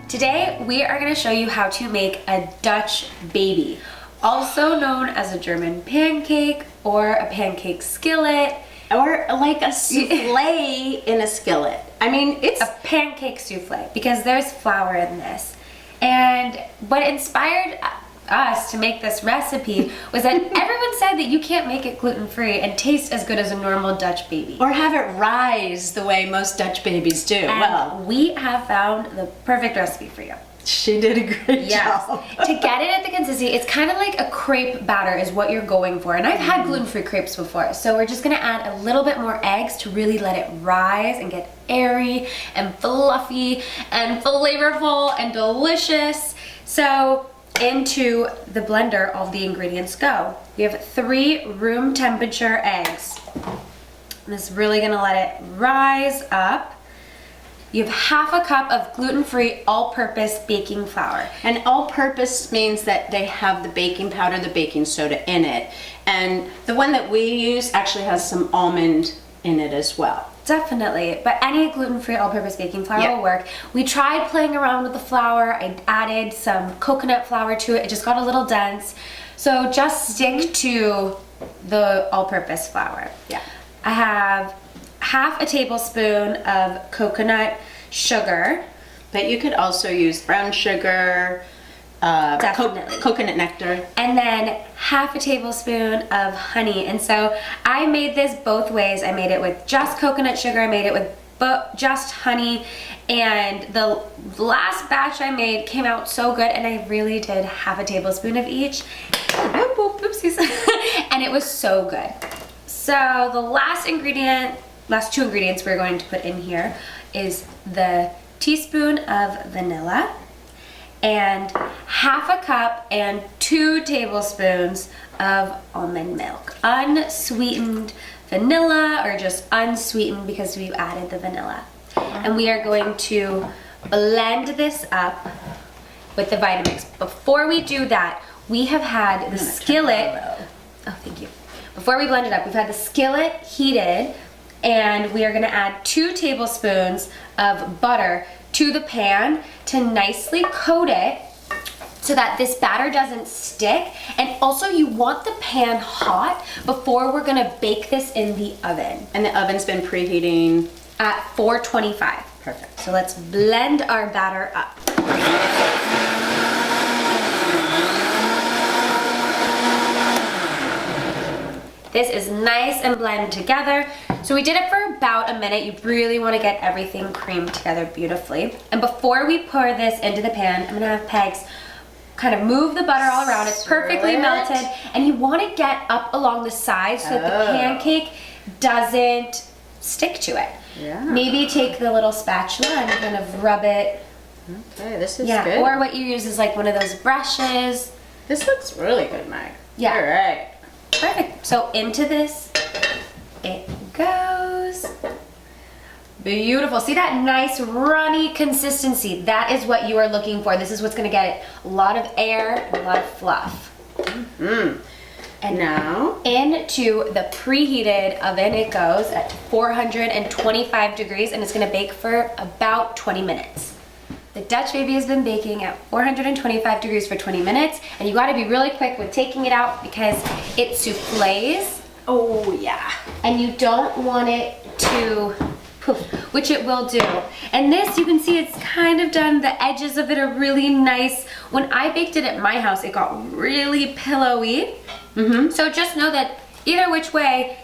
Today we are going to show you how to make a Dutch baby, also known as a German pancake or a pancake skillet. Or like a souffle in a skillet. I mean, it's a pancake souffle because there's flour in this. And what inspired us to make this recipe was that everyone said that you can't make it gluten-free and taste as good as a normal Dutch baby. Or have it rise the way most Dutch babies do. And well, we have found the perfect recipe for you. She did a great job. To get it at the consistency, it's kind of like a crepe batter is what you're going for. And I've had gluten-free crepes before, so we're just gonna add a little bit more eggs to really let it rise and get airy and fluffy and flavorful and delicious. So into the blender, all the ingredients go. We have 3 room temperature eggs. This is really gonna let it rise up. You have half a cup of gluten-free all-purpose baking flour. And all-purpose means that they have the baking powder, the baking soda in it. And the one that we use actually has some almond in it as well. Definitely, but any gluten-free all-purpose baking flour will work. We tried playing around with the flour. I added some coconut flour to it. It just got a little dense. So just stick to the all-purpose flour. Yeah. I have half a tablespoon of coconut sugar. But you could also use brown sugar, Definitely. Coconut nectar. And then half a tablespoon of honey. And so I made this both ways. I made it with just coconut sugar. I made it with just honey. And the last batch I made came out so good, and I really did half a tablespoon of each. Oopsies. And it was so good. So the last 2 ingredients we're going to put in here is the teaspoon of vanilla and half a cup and 2 tablespoons of almond milk. Unsweetened vanilla, or just unsweetened because we've added the vanilla. And we are going to blend this up with the Vitamix. Before we do that, we have had the skillet. Oh, thank you. Before we blend it up, we've had the skillet heated, and we are gonna add 2 tablespoons of butter to the pan to nicely coat it so that this batter doesn't stick. And also you want the pan hot before we're gonna bake this in the oven. And the oven's been preheating? At 425. Perfect. So let's blend our batter up. This is nice and blended together. So we did it for about a minute. You really want to get everything creamed together beautifully. And before we pour this into the pan, I'm gonna have Pegs kind of move the butter all around. It's perfectly melted. And you want to get up along the sides so that the pancake doesn't stick to it. Yeah. Maybe take the little spatula and kind of rub it. Okay, this is good. Or what you use is like one of those brushes. This looks really good, Meg. Yeah. All right. Perfect. So into this it goes. Beautiful. See that nice runny consistency? That is what you are looking for. This is what's going to get it. A lot of air and a lot of fluff. And now into the preheated oven it goes at 425 degrees, and it's going to bake for about 20 minutes. The Dutch baby has been baking at 425 degrees for 20 minutes, and you got to be really quick with taking it out because it souffles. Oh yeah. And you don't want it to poof, which it will do. And this, you can see it's kind of done. The edges of it are really nice. When I baked it at my house, it got really pillowy. So just know that either which way,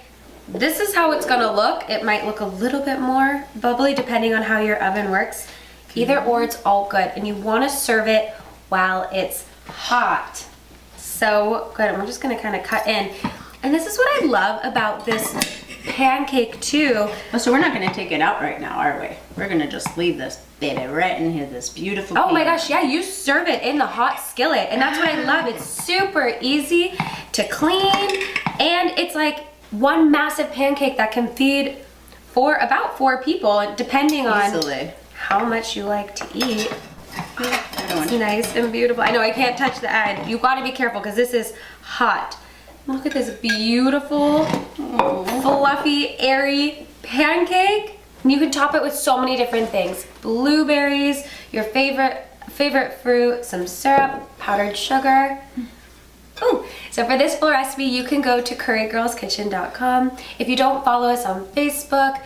this is how it's gonna look. It might look a little bit more bubbly depending on how your oven works. Either or, it's all good. And you wanna serve it while it's hot. So good. And we're just gonna kind of cut in. And this is what I love about this pancake too. Oh, so we're not gonna take it out right now, are we? We're gonna just leave this baby right in here, this beautiful Oh my pan. gosh, yeah, you serve it in the hot skillet. And that's what I love. It's super easy to clean. And it's like one massive pancake that can feed for about 4 people, depending on how much you like to eat. It's nice and beautiful. I know I can't touch the egg. You gotta be careful because this is hot. Look at this beautiful, fluffy, airy pancake. And you can top it with so many different things. Blueberries, your favorite favorite fruit, some syrup, powdered sugar. Ooh. So for this full recipe, you can go to currygirlskitchen.com. If you don't follow us on Facebook,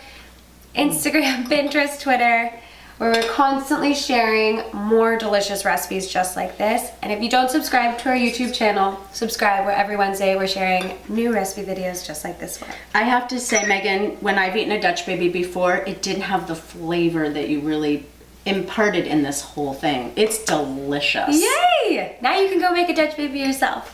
Instagram, Pinterest, Twitter, where we're constantly sharing more delicious recipes just like this. And if you don't subscribe to our YouTube channel, subscribe, where every Wednesday we're sharing new recipe videos just like this one. I have to say, Megan, when I've eaten a Dutch baby before, it didn't have the flavor that you really imparted in this whole thing. It's delicious. Yay! Now you can go make a Dutch baby yourself.